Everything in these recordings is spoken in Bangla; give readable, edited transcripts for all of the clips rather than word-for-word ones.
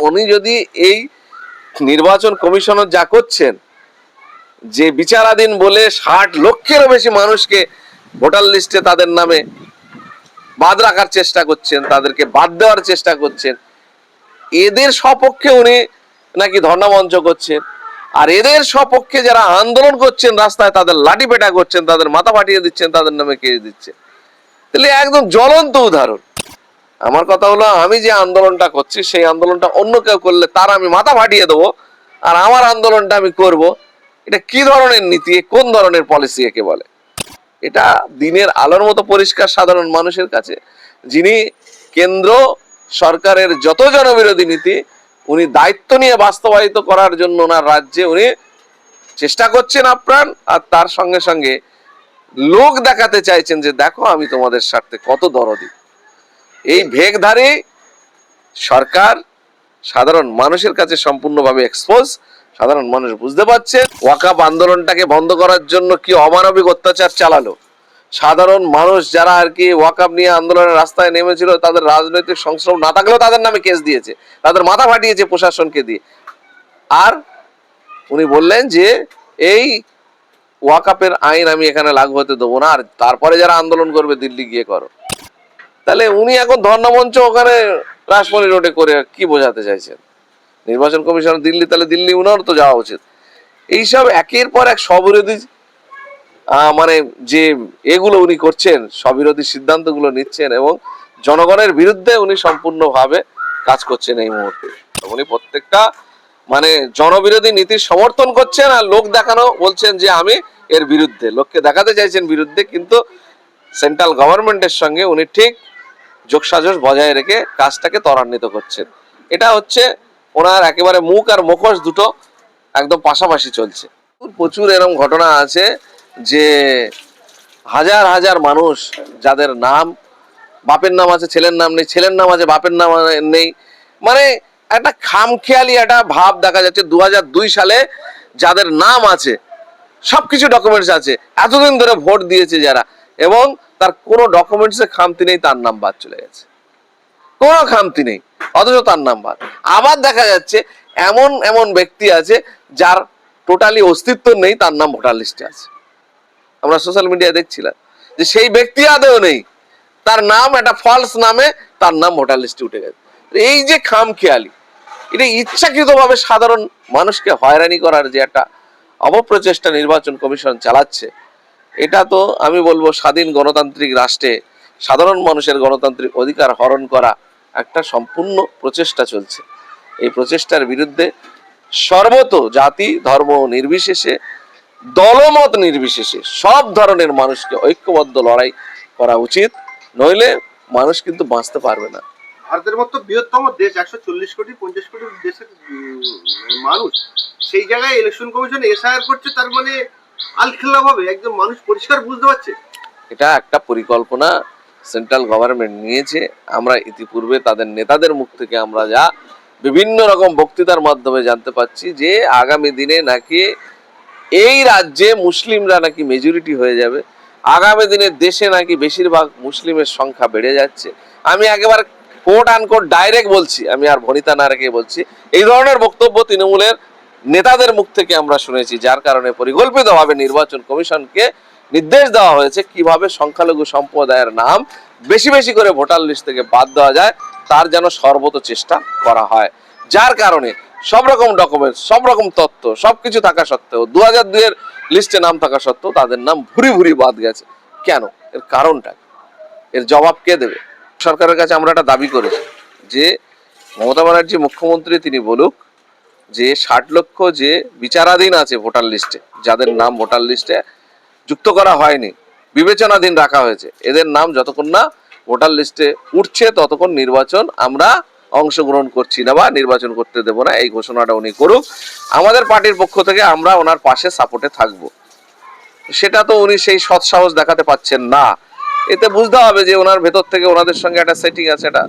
উনি যদি এই নির্বাচন কমিশনার যা করছেন, যে বিচারাধীন বলে 60 লক্ষেরও বেশি মানুষকে ভোটার লিস্টে তাদের নামে বাদ রাখার চেষ্টা করছেন, তাদেরকে বাদ দেওয়ার চেষ্টা করছেন, এদের সপক্ষে উনি নাকি ধর্ণা মঞ্চ করছেন, আর এদের সপক্ষে যারা আন্দোলন করছেন রাস্তায় তাদের লাঠি পেটা করছেন, তাদের মাথা ফাটিয়ে দিচ্ছেন, তাদের নামে কেস দিচ্ছেন। তাহলে একদম জ্বলন্ত উদাহরণ। আমার কথা হলো, আমি যে আন্দোলনটা করছি সেই আন্দোলনটা অন্য কেউ করলে তার আমি মাথা ফাটিয়ে দেবো, আর আমার আন্দোলনটা আমি করব। এটা কি ধরনের নীতি, কোন ধরনের পলিসি একে বলে? এটা দিনের আলোর মতো পরিষ্কার সাধারণ মানুষের কাছে। যিনি কেন্দ্র সরকারের যত জনবিরোধী নীতি উনি দায়িত্ব নিয়ে বাস্তবায়িত করার জন্য ওনার রাজ্যে উনি চেষ্টা করছেন আপ্রাণ, আর তার সঙ্গে সঙ্গে লোক দেখাতে চাইছেন যে দেখো আমি তোমাদের স্বার্থে কত দরদি। এই ভেগধারী সরকার সাধারণ মানুষের কাছে সম্পূর্ণভাবে এক্সপোজ। সাধারণ মানুষ বুঝতে পারছে ওয়াকাব আন্দোলনটাকে বন্ধ করার জন্য কি অমানবিক অত্যাচার চালালো। সাধারণ মানুষ যারা আর কি ওয়াকাব নিয়ে আন্দোলনের রাস্তায় নেমেছিল, তাদের রাজনৈতিক সংশ্রম না থাকলেও তাদের নামে কেস দিয়েছে, তাদের মাথা ফাটিয়েছে প্রশাসনকে দিয়ে। আর উনি বললেন যে এই ওয়াকাপের আইন আমি এখানে লাগু হতে দেবো না, আর তারপরে যারা আন্দোলন করবে দিল্লি গিয়ে করো। তাহলে উনি এখন ধর্ণা মঞ্চ ওখানে রাসমণি রোডে করে কি বোঝাতে চাইছেন? নির্বাচন কমিশনার দিল্লি, তাহলে দিল্লি উনার তো যাওয়া উচিত। এইসব একের পর এক স্ববিরোধী মানে যে এগুলো উনি করছেন, স্ববিরোধী সিদ্ধান্তগুলো নিচ্ছেন এবং জনগণের বিরুদ্ধে উনি সম্পূর্ণভাবে কাজ করছেন এই মুহূর্তে। উনি প্রত্যেকটা মানে জনবিরোধী নীতির সমর্থন করছেন, আর লোক দেখানো বলছেন যে আমি এর বিরুদ্ধে, লোককে দেখাতে চাইছেন বিরুদ্ধে, কিন্তু সেন্ট্রাল গভর্নমেন্টের সঙ্গে উনি ঠিক যোগসাজশ বজায় রেখে কাজটাকে ত্বরান্বিত করছেন। এটা হচ্ছে ওনার একেবারে মুখ আর মুখোশ দুটো একদম পাশাপাশি চলছে। প্রচুর এরকম ঘটনা আছে যে হাজার হাজার মানুষ যাদের নাম, বাপের নাম আছে ছেলের নাম নেই, ছেলের নাম আছে বাপের নাম নেই, মানে একটা খামখেয়ালি একটা ভাব দেখা যাচ্ছে। 2002 সালে যাদের নাম আছে, সবকিছু ডকুমেন্টস আছে, এতদিন ধরে ভোট দিয়েছে যারা, এবং তার কোনো ডকুমেন্টসে খামতি নেই, তার নাম বাদ চলে গেছে, কোনো খামতি নেই, অথচ তার নাম বাদ। আবার দেখা যাচ্ছে এমন এমন ব্যক্তি আছে যার টোটালি অস্তিত্ব নেই, তার নাম ভোটার লিস্টে আছে। আমরা সোশ্যাল মিডিয়ায় দেখছিলাম যে সেই ব্যক্তি আদেও নেই, তার নাম একটা ফলস নামে তার নাম ভোটার লিস্টে উঠে গেছে। এই যে খামখেয়ালি, এটা ইচ্ছাকৃতভাবে সাধারণ মানুষকে হয়রানি করার যে একটা অপপ্রচেষ্টা নির্বাচন কমিশন চালাচ্ছে, এটা তো আমি বলবো স্বাধীন গণতান্ত্রিক রাষ্ট্রে সাধারণ মানুষের গণতান্ত্রিক অধিকার হরণ করা একটা সম্পূর্ণ প্রচেষ্টা চলছে। এই প্রচেষ্টার বিরুদ্ধে সর্বত জাতি ধর্ম নির্বিশেষে, দলমত নির্বিশেষে সব ধরনের মানুষকে ঐক্যবদ্ধ লড়াই করা উচিত, নইলে মানুষ কিন্তু বাঁচতে পারবে না। ভারতের মতো বৃহত্তম দেশ, 140 কোটি 50 কোটি দেশের মানুষ, সেই জায়গায় ইলেকশন কমিশন এসআইআর করছে, তার মানে আলখেল্লা ভাবে একদম মানুষ পরিষ্কার বুঝতে পারছে এটা একটা পরিকল্পনা সেন্ট্রাল গভর্নমেন্ট নিয়েছে। আমরা ইতিপূর্বে তাদের নেতাদের মুখ থেকে আমরা যা বিভিন্ন রকম বক্তৃতার মাধ্যমে জানতে পাচ্ছি যে আগামী দিনে নাকি এই রাজ্যে মুসলিমরা নাকি মেজরিটি হয়ে যাবে, আগামী দিনে দেশে নাকি বেশিরভাগ মুসলিমের সংখ্যা বেড়ে যাচ্ছে। আমি একেবারে কোট আনকোট ডাইরেক্ট বলছি, আমি আর ভনিতা না রেখে বলছি, এই ধরনের বক্তব্য তৃণমূলের নেতাদের মুখ থেকে আমরা শুনেছি, যার কারণে পরিকল্পিতভাবে নির্বাচন কমিশনকে নির্দেশ দেওয়া হয়েছে কিভাবে সংখ্যালঘু সম্প্রদায়ের নাম বেশি বেশি করে ভোটার লিস্ট থেকে বাদ দেওয়া যায়, তার যেন সর্বত চেষ্টা করা হয়। যার কারণে সব রকম ডকুমেন্টস, সব রকম তথ্য, সবকিছু থাকা সত্ত্বেও 2002 এর লিস্টে নাম থাকা সত্ত্বেও তাদের নাম ভুরি ভুরি বাদ গেছে। কেন? এর কারণটা, এর জবাব কে দেবে? সরকারের কাছে আমরা একটা দাবি করেছি যে মমতা ব্যানার্জি মুখ্যমন্ত্রী তিনি বলুক যে 60 লক্ষ যে বিচারাধীন আছে ভোটার লিস্টে, যাদের নাম ভোটার লিস্টে যুক্ত করা হয়নি, বিবেচনাধীন রাখা হয়েছে, এদের নাম যতক্ষণ না ভোটার লিস্টে উঠছে ততক্ষণ নির্বাচন আমরা অংশগ্রহণ করছি না বা নির্বাচন করতে দেব না, এই ঘোষণাটা উনি করুক। আমাদের পার্টির পক্ষ থেকে আমরা ওনার পাশে সাপোর্টে থাকবো। সেটা তো উনি সেই সৎসাহস দেখাতে পাচ্ছেন না। এতে বুঝতে হবে যে ওনার ভেতর থেকে ওনাদের সঙ্গে একটা সেটিং আছে, একটা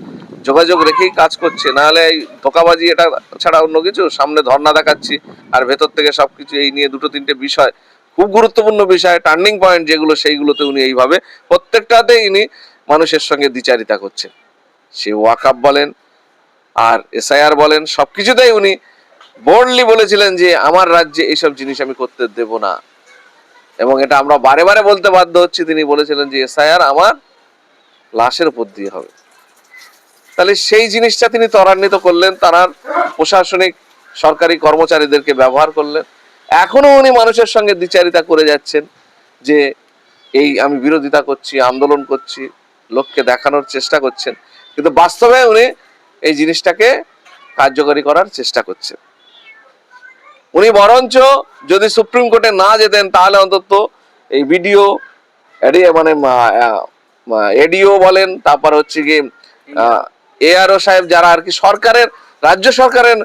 যোগাযোগ রেখেই কাজ করছে, নাহলে এই ধোকাবাজি এটা ছাড়া অন্য কিছু, সামনে ধর্ণা দেখাচ্ছি আর ভেতর থেকে সবকিছু এই নিয়ে দুটো তিনটে বিষয়, খুব গুরুত্বপূর্ণ বিষয়, টার্নিং পয়েন্ট যেগুলো, সেইগুলোতে উনি এইভাবে প্রত্যেকটাতে ইনি মানুষের সঙ্গে দ্বিচারিতা করছেন। সে ওয়াকাব বলেন আর এসআইআর বলেন, সবকিছুতেই উনি বোল্ডলি বলেছিলেন যে আমার রাজ্যে এইসব জিনিস আমি করতে দেব না। এবং এটা আমরা বারে বারে বলতে বাধ্য হচ্ছি, তিনি বলেছিলেন যে এসআইআর আমার লাশের উপর দিয়ে হবে। তাহলে সেই জিনিসটা তিনি ত্বরান্বিত করলেন, তার প্রশাসনিক সরকারি কর্মচারীদেরকে ব্যবহার করলেন। এখনো উনি মানুষের সঙ্গে দ্বিচারিতা করে যাচ্ছেন যে এই আমি বিরোধিতা করছি, আন্দোলন করছি, লোককে দেখানোর চেষ্টা করছেন, কিন্তু বাস্তবে উনি এই জিনিসটাকে কার্যকরী করার চেষ্টা করছেন। উনি বরঞ্চ যদি সুপ্রিম কোর্টে না যেতেন তাহলে অন্তত এই ভিডিও মানে এডিও বলেন, তারপর হচ্ছে গিয়ে এআরও সাহেব যারা আর কি সরকারের, রাজ্য সরকারের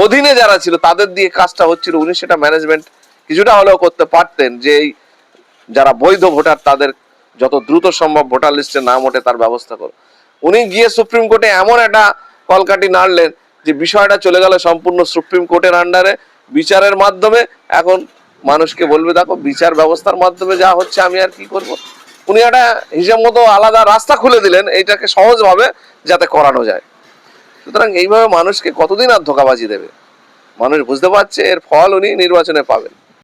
অধীনে যারা ছিল তাদের দিয়ে কাজটা হচ্ছিল, উনি সেটা ম্যানেজমেন্ট কিছুটা হলেও করতে পারতেন, যে এই যারা বৈধ ভোটার তাদের যত দ্রুত সম্ভব ভোটার লিস্টে নাম ওঠে তার ব্যবস্থা করো। উনি গিয়ে সুপ্রিম কোর্টে এমন একটা কলকাঠি নাড়লেন যে বিষয়টা চলে গেল সম্পূর্ণ সুপ্রিম কোর্টের আন্ডারে, বিচারের মাধ্যমে। এখন মানুষকে বলবে দেখো বিচার ব্যবস্থার মাধ্যমে যা হচ্ছে, আমি আর কি করব। উনি একটা হিসাব মতো আলাদা রাস্তা খুলে দিলেন এইটাকে সহজভাবে যাতে করানো যায়। সুতরাং এইভাবে মানুষকে কতদিন আর ধোঁকাবাজি দেবে? মানুষ বুঝতে পারছে এর ফল উনি নির্বাচনে পাবেন।